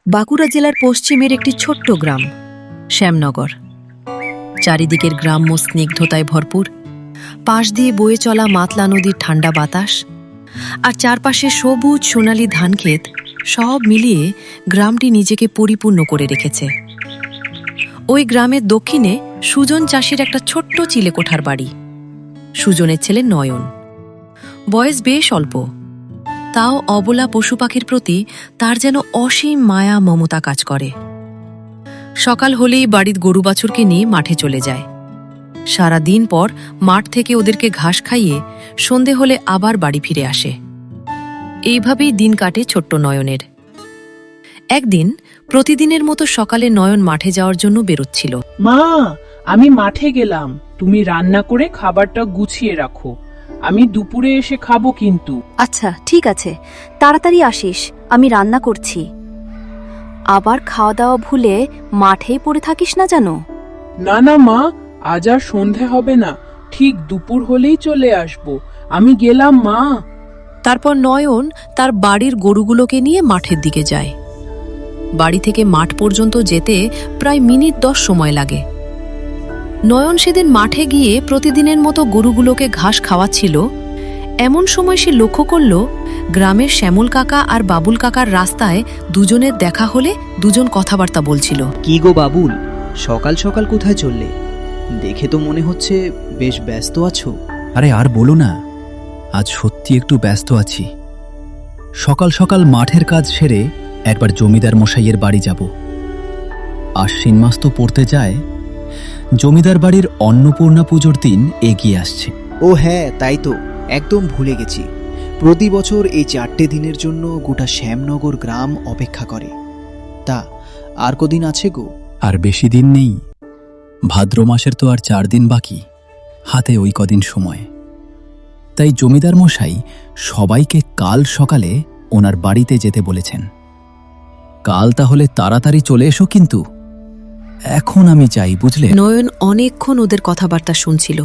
বাঁকুড়া জেলার পশ্চিমের একটি ছোট্ট গ্রাম শ্যামনগর। চারিদিকের গ্রাম্য স্নিগ্ধতায় ভরপুর, পাশ দিয়ে বয়ে চলা মাতলা নদীর ঠান্ডা বাতাস আর চারপাশে সবুজ সোনালি ধানক্ষেত, সব মিলিয়ে গ্রামটি নিজেকে পরিপূর্ণ করে রেখেছে। ওই গ্রামের দক্ষিণে সুজন চাষির একটা ছোট্ট চিলেকোঠার বাড়ি। সুজনের ছেলে নয়ন, বয়স বেশ অল্প, তাও অবলা পশু পাখির প্রতি তার যেন অসীম মায়া মমতা কাজ করে। সকাল হলেই বাড়ির গরু বাছুরকে নিয়ে মাঠে চলে যায়। সারা দিন পর মাঠ থেকে ওদেরকে ঘাস খাইয়ে সন্ধে হলে আবার বাড়ি ফিরে আসে। এইভাবেই দিন কাটে ছোট্ট নয়নের। একদিন প্রতিদিনের মতো সকালে নয়ন মাঠে যাওয়ার জন্য বেরোচ্ছিল। মা, আমি মাঠে গেলাম, তুমি রান্না করে খাবারটা গুছিয়ে রাখো, আমি দুপুরে এসে খাবো কিন্তু। আচ্ছা ঠিক আছে, তাড়াতাড়ি আসিস, আমি রান্না করছি। আবার খাওয়া দাওয়া ভুলে মাঠেই পড়ে থাকিস না যেন। না না মা, আজ আর সন্ধে হবে না, ঠিক দুপুর হলেই চলে আসবো, আমি গেলাম মা। তারপর নয়ন তার বাড়ির গরুগুলোকে নিয়ে মাঠের দিকে যায়। বাড়ি থেকে মাঠ পর্যন্ত যেতে প্রায় মিনিট 10 সময় লাগে। নয়ন সেদিন মাঠে গিয়ে প্রতিদিনের মতো গরুগুলোকে ঘাস খাওয়াচ্ছিল। এমন সময় সে লক্ষ্য করল গ্রামের শ্যামল কাকা আর বাবুল কাকার রাস্তায় দুজনের দেখা হলে দুজন কথাবার্তা বলছিল। কি গো বাবুল, সকাল সকাল কোথায় চললে? দেখে তো মনে হচ্ছে বেশ ব্যস্ত আছো। আরে আর বলো না, আজ সত্যি একটু ব্যস্ত আছি। সকাল সকাল মাঠের কাজ সেরে একবার জমিদার মশাইয়ের বাড়ি যাব। আশ্বিন মাস তো পড়তে যায়, জমিদার বাড়ির অন্নপূর্ণা পুজোর দিন এগিয়ে আসছে। ও হ্যাঁ, তাই তো, একদম ভুলে গেছি। প্রতি বছর এই 4টে দিনের জন্য গোটা শ্যামনগর গ্রাম অপেক্ষা করে। তা আর কদিন আছে গো? আর বেশি দিন নেই, ভাদ্র মাসের তো আর 4 দিন বাকি, হাতে ওই কদিন সময়। তাই জমিদার মশাই সবাইকে কাল সকালে ওনার বাড়িতে যেতে বলেছেন। কাল তাহলে তাড়াতাড়ি চলে এসো কিন্তু। এখন আমি চাই, বুঝলে? নয়ন অনেকক্ষণ ওদের কথাবার্তা শুনছিল,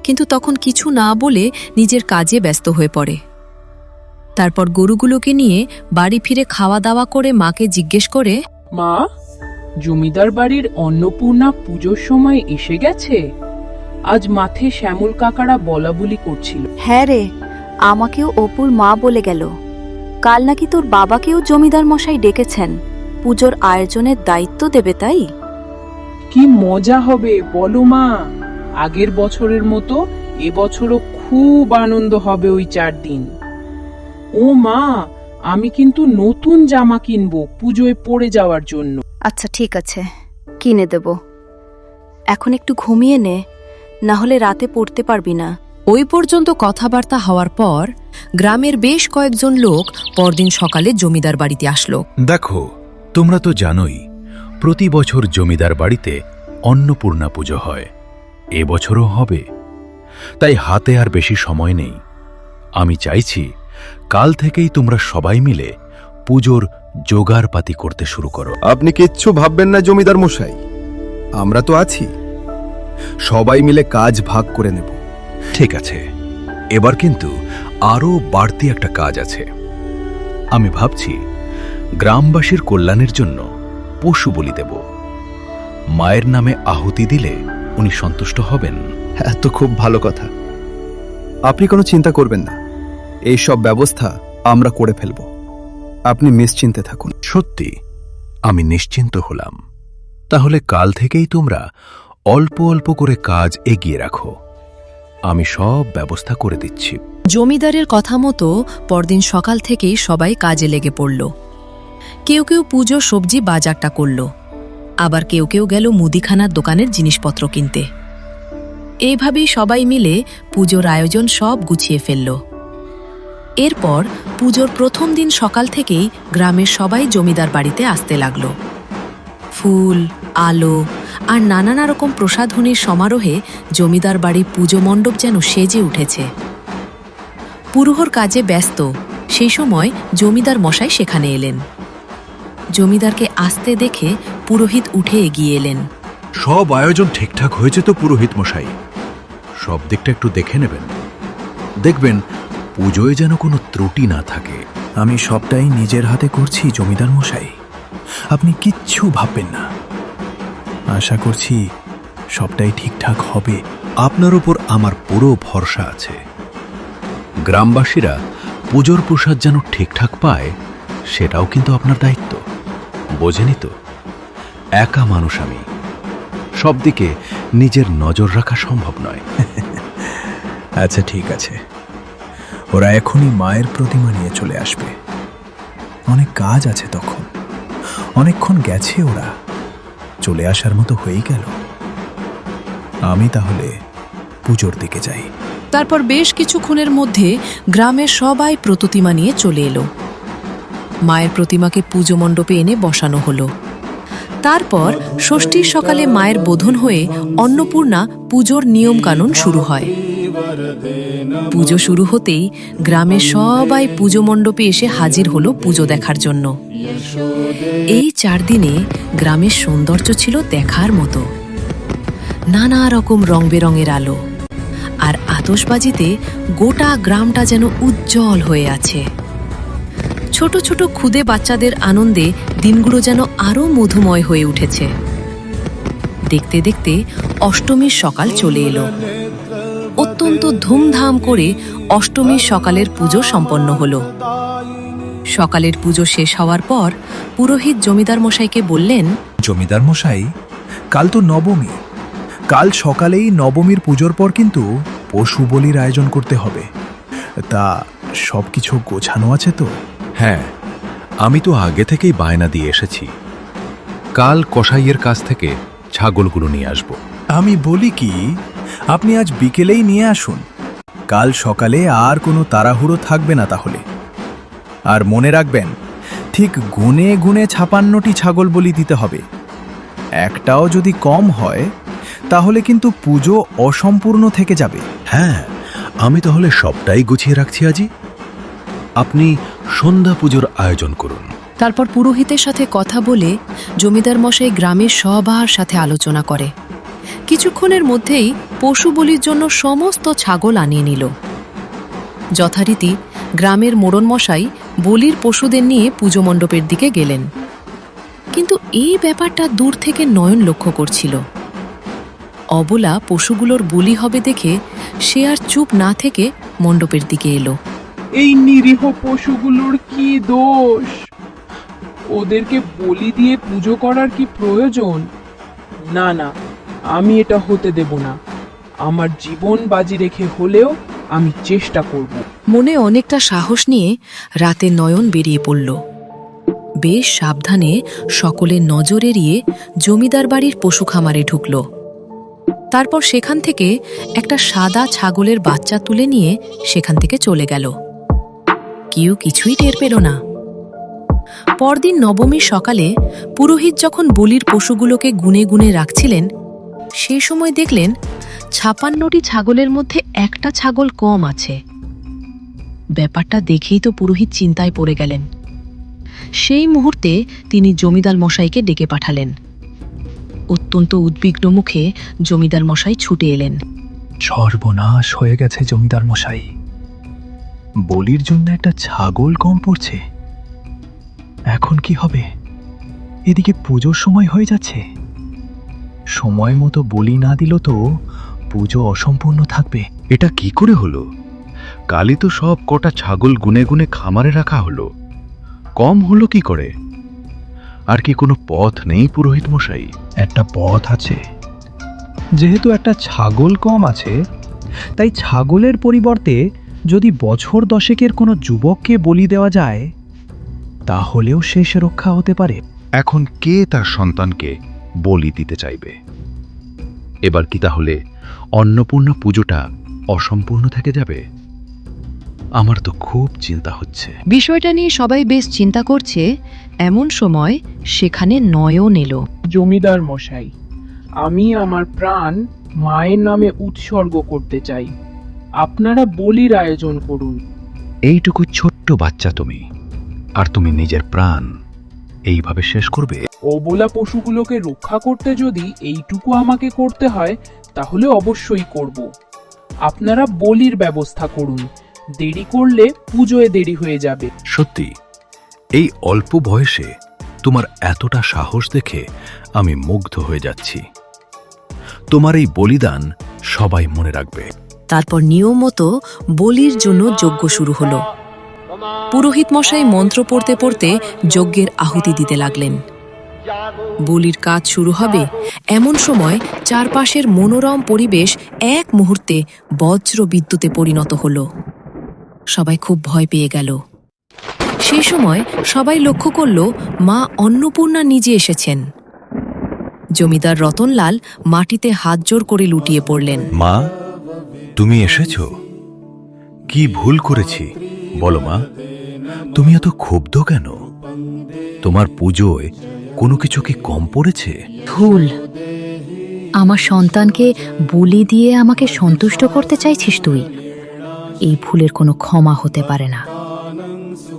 কিন্তু তখন কিছু না বলে নিজের কাজে ব্যস্ত হয়ে পড়ে। তারপর গরুগুলোকে নিয়ে বাড়ি ফিরে খাওয়া দাওয়া করে মাকে জিজ্ঞেস করে, মা, জমিদার বাড়ির অন্নপূর্ণা পুজোর সময় এসে গেছে? আজ মাঠে শ্যামল কাকারা বলাবলি করছিল। হ্যাঁ রে, আমাকেও অপুর মা বলে গেল, কাল নাকি তোর বাবাকেও জমিদার মশাই ডেকেছেন, পুজোর আয়োজনের দায়িত্ব দেবে। তাই কি মজা হবে বলো মা, আগের বছরের মতো এবছরও খুব আনন্দ হবে ওই 4 দিন। ও মা, আমি কিন্তু নতুন জামা কিনবো পুজোয় পরে যাওয়ার জন্য। আচ্ছা ঠিক আছে, কিনে দেব। এখন একটু ঘুমিয়ে নে, না হলে রাতে পড়তে পারবি না। ওই পর্যন্ত কথাবার্তা হওয়ার পর গ্রামের বেশ কয়েকজন লোক পরদিন সকালে জমিদার বাড়িতে আসলো। দেখো, তোমরা তো জানোই প্রতি বছর জমিদার বাড়িতে অন্নপূর্ণা পুজো হয়, এবছরও হবে। তাই হাতে আর বেশি সময় নেই। আমি চাইছি কাল থেকেই তোমরা সবাই মিলে পুজোর জোগাড়পাতি করতে শুরু করো। আপনি কিচ্ছু ভাববেন না জমিদার মশাই, আমরা তো আছি, সবাই মিলে কাজ ভাগ করে নেব। ঠিক আছে, এবার কিন্তু আরও বাড়তি একটা কাজ আছে। আমি ভাবছি গ্রামবাসীর কল্যাণের জন্য পশু বলি দেব। মায়ের নামে আহুতি দিলে উনি সন্তুষ্ট হবেন। হ্যাঁ, তো খুব ভালো কথা। আপনি কোনো চিন্তা করবেন না, এই সব ব্যবস্থা আমরা করে ফেলব, আপনি নিশ্চিন্তে থাকুন। সত্যি আমি নিশ্চিন্ত হলাম। তাহলে কাল থেকেই তোমরা অল্প অল্প করে কাজ এগিয়ে রাখো, আমি সব ব্যবস্থা করে দিচ্ছি। জমিদারের কথা মতো পরদিন সকাল থেকেই সবাই কাজে লেগে পড়ল। কেউ কেউ পুজোর সবজি বাজারটা করল, আবার কেউ কেউ গেল মুদিখানার দোকানের জিনিসপত্র কিনতে। এইভাবেই সবাই মিলে পুজোর আয়োজন সব গুছিয়ে ফেলল। এরপর পুজোর প্রথম দিন সকাল থেকেই গ্রামের সবাই জমিদার বাড়িতে আসতে লাগল। ফুল, আলো আর নানান রকম প্রসাধনীর সমারোহে জমিদার বাড়ির পুজো মণ্ডপ যেন সেজে উঠেছে। পুরোহর কাজে ব্যস্ত সেই সময় জমিদার মশাই সেখানে এলেন। জমিদারকে আসতে দেখে পুরোহিত উঠে এগিয়ে এলেন। সব আয়োজন ঠিকঠাক হয়েছে তো পুরোহিত মশাই? সব দিকটা একটু দেখে নেবেন, দেখবেন পুজোয় যেন কোনো ত্রুটি না থাকে। আমি সবটাই নিজের হাতে করছি জমিদার মশাই। আপনি কিচ্ছু ভাববেন না। আশা করছি সবটাই ঠিকঠাক হবে। আপনার উপর আমার পুরো ভরসা আছে। গ্রামবাসীরা পুজোর প্রসাদ যেন ঠিকঠাক পায়, সেটাও কিন্তু আপনার দায়িত্ব। বোঝেনি তো, একা মানুষ আমি, সব দিকে নিজের নজর রাখা সম্ভব নয়। আচ্ছা ঠিক আছে, ওরা এখনই মায়ের প্রতিমা নিয়ে চলে আসবে। অনেক কাজ আছে তখন, অনেকক্ষণ গেছে ওরা, চলে আসার মতো হয়েই গেল। আমি তাহলে পুজোর দিকে যাই। তারপর বেশ কিছুক্ষণের মধ্যে গ্রামের সবাই প্রতিমা নিয়ে চলে এলো। মায়ের প্রতিমাকে পুজো মণ্ডপে এনে বসানো হলো। তারপর ষষ্ঠীর সকালে মায়ের বোধন হয়ে অন্নপূর্ণা পুজোর নিয়মকানুন শুরু হয়। পুজো শুরু হতেই গ্রামের সবাই পুজো মণ্ডপে এসে হাজির হলো পুজো দেখার জন্য। এই 4 দিনে গ্রামের সৌন্দর্য ছিল দেখার মতো। নানা রকম রং বেরঙের আলো আর আতশবাজিতে গোটা গ্রামটা যেন উজ্জ্বল হয়ে আছে। ছোট ছোট ক্ষুদে বাচ্চাদের আনন্দে দিনগুলো যেন আরও মধুময় হয়ে উঠেছে। দেখতে দেখতে অষ্টমীর সকাল চলে এলো। অত্যন্ত ধুমধাম করে অষ্টমীর সকালের পুজো সম্পন্ন হলো। সকালের পুজো শেষ হওয়ার পর পুরোহিত জমিদার মশাইকে বললেন, জমিদার মশাই, কাল তো নবমী। কাল সকালেই নবমীর পুজোর পর কিন্তু পশু বলির আয়োজন করতে হবে। তা সবকিছু গোছানো আছে তো? হ্যাঁ, আমি তো আগে থেকেই বায়না দিয়ে এসেছি। কাল কসাইয়ের কাছ থেকে ছাগলগুলো নিয়ে আসব। আমি বলি কি, আপনি আজ বিকেলেই নিয়ে আসুন। কাল সকালে আর কোনো তাড়াহুড়ো থাকবে না তাহলে। আর মনে রাখবেন, ঠিক গুনে গুনে 56টি ছাগল বলি দিতে হবে। একটাও যদি কম হয় তাহলে কিন্তু পুজো অসম্পূর্ণ থেকে যাবে। হ্যাঁ, আমি তাহলে সবটাই গুছিয়ে রাখছি আজই। আপনি সন্ধ্যা পুজোর আয়োজন করুন। তারপর পুরোহিতের সাথে কথা বলে জমিদার মশাই গ্রামের সবার সাথে আলোচনা করে। কিছুক্ষণের মধ্যেই পশু বলির জন্য সমস্ত ছাগল আনিয়ে নিল। যথারীতি গ্রামের মোড়ন মশাই বলির পশুদের নিয়ে পুজো মণ্ডপের দিকে গেলেন। কিন্তু এই ব্যাপারটা দূর থেকে নয়ন লক্ষ্য করছিল। অবলা পশুগুলোর বলি হবে দেখে সে আর চুপ না থেকে মণ্ডপের দিকে এলো। এই নিরীহ পশুগুলোর কি দোষ? ওদেরকে বলি দিয়ে পুজো করার কি প্রয়োজন? না না, আমি এটা হতে দেব না। আমার জীবন বাজি রেখে হলেও আমি চেষ্টা করব। মনে অনেকটা সাহস নিয়ে রাতে নয়ন বেরিয়ে পড়ল। বেশ সাবধানে সকলের নজর এড়িয়ে জমিদার বাড়ির পশু খামারে ঢুকল। তারপর সেখান থেকে একটা সাদা ছাগলের বাচ্চা তুলে নিয়ে সেখান থেকে চলে গেল। কেউ কিছুই টের পেল না। পরদিন নবমীর সকালে পুরোহিত যখন বলির পশুগুলোকে গুনে গুনে রাখছিলেন, সেই সময় দেখলেন 56টি ছাগলের মধ্যে একটা ছাগল কম আছে। ব্যাপারটা দেখেই তো পুরোহিত চিন্তায় পড়ে গেলেন। সেই মুহূর্তে তিনি জমিদার মশাইকে ডেকে পাঠালেন। অত্যন্ত উদ্বিগ্ন মুখে জমিদার মশাই ছুটে এলেন। সর্বনাশ হয়ে গেছে জমিদার মশাই, বলির জন্য একটা ছাগল কম পড়ছে। এখন কি হবে? এদিকে পুজোর সময় হয়ে যাচ্ছে। সময় মতো বলি না দিল তো পুজো অসম্পূর্ণ থাকবে। এটা কি করে হলো? কালই তো সব কটা ছাগল গুনে গুনে খামারে রাখা হলো, কম হলো কি করে? আর কি কোনো পথ নেই পুরোহিত মশাই? একটা পথ আছে। যেহেতু একটা ছাগল কম আছে, তাই ছাগলের পরিবর্তে যদি বছর 10 কোনো যুবককে বলি দেওয়া যায়, তাহলেও শেষ রক্ষা হতে পারে। এখন কে তার সন্তানকে বলি দিতে চাইবে? এবার কি তাহলে অন্নপূর্ণা পুজোটা অসম্পূর্ণ থেকে যাবে? আমার তো খুব চিন্তা হচ্ছে। বিষয়টা নিয়ে সবাই বেশ চিন্তা করছে, এমন সময় সেখানে নয়ন এলো। জমিদার মশাই, আমি আমার প্রাণ মায়ের নামে উৎসর্গ করতে চাই। আপনারা বলির আয়োজন করুন। এইটুকু ছোট্ট বাচ্চা তুমি, আর তুমি নিজের প্রাণ এইভাবে শেষ করবে? অবলা পশুগুলোকে রক্ষা করতে যদি এইটুকু আমাকে করতে হয়, তাহলে অবশ্যই করব। আপনারা বলির ব্যবস্থা করুন। দেরি করলে পুজোয় দেরি হয়ে যাবে। সত্যি, এই অল্প বয়সে তোমার এতটা সাহস দেখে আমি মুগ্ধ হয়ে যাচ্ছি। তোমার এই বলিদান সবাই মনে রাখবে। তারপর নিয়ম মতো বলির জন্য যজ্ঞ শুরু হলো। পুরোহিত মশাই মন্ত্র পড়তে পড়তে যজ্ঞের আহুতি দিতে লাগলেন। বলির কাজ শুরু হবে এমন সময় চারপাশের মনোরম পরিবেশ এক মুহূর্তে বজ্র বিদ্যুতে পরিণত হলো। সবাই খুব ভয় পেয়ে গেল। সেই সময় সবাই লক্ষ্য করল মা অন্নপূর্ণা নিজে এসেছেন। জমিদার রতনলাল মাটিতে হাত জোড় করে লুটিয়ে পড়লেন। মা, তুমি এসেছ? কি ভুল করেছি বলো মা? তুমি এত ক্ষুব্ধ কেন? তোমার পুজোয় কোনো কিছু কি কম পড়েছে? ভুল। আমার সন্তানকে বলি দিয়ে আমাকে সন্তুষ্ট করতে চাইছিস তুই? এই ভুলের কোনো ক্ষমা হতে পারে না।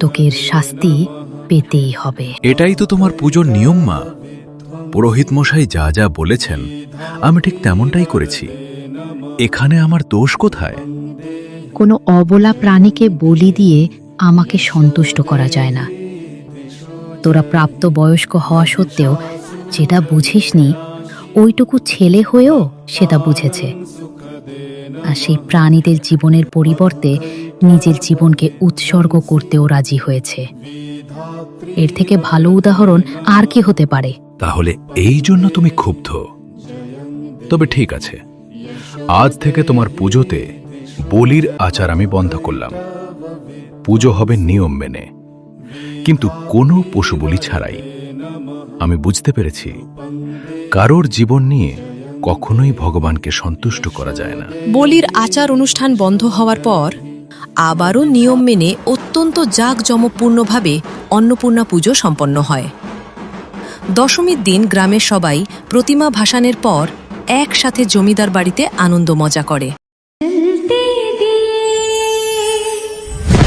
তোকে এর শাস্তি পেতেই হবে। এটাই তো তোমার পুজোর নিয়ম মা। পুরোহিত মশাই যা যা বলেছেন আমি ঠিক তেমনটাই করেছি। এখানে আমার দোষ কোথায়? কোনো অবলা প্রাণীকে বলি দিয়ে আমাকে সন্তুষ্ট করা যায় না। তোরা প্রাপ্ত বয়স্ক হওয়া সত্ত্বেও যেটা বুঝিসনি, ওইটুকু ছেলে হয়েও সেটা বুঝেছে। আর সেই প্রাণীদের জীবনের পরিবর্তে নিজের জীবনকে উৎসর্গ করতেও রাজি হয়েছে। এর থেকে ভালো উদাহরণ আর কি হতে পারে? তাহলে এই জন্য তুমি ক্ষুব্ধ? তবে ঠিক আছে, আজ থেকে তোমার পুজোতে বলির আচার আমি বন্ধ করলাম। পুজো হবে নিয়ম মেনে, কিন্তু কোনো পশু বলি ছাড়াই। আমি বুঝতে পেরেছি কারোর জীবন নিয়ে কখনোই ভগবানকে সন্তুষ্ট করা যায় না। বলির আচার অনুষ্ঠান বন্ধ হওয়ার পর আবারও নিয়ম মেনে অত্যন্ত জাঁকজমকপূর্ণভাবে অন্নপূর্ণা পুজো সম্পন্ন হয়। দশমীর দিন গ্রামের সবাই প্রতিমা ভাসানের পর একসাথে জমিদার বাড়িতে আনন্দ মজা করে।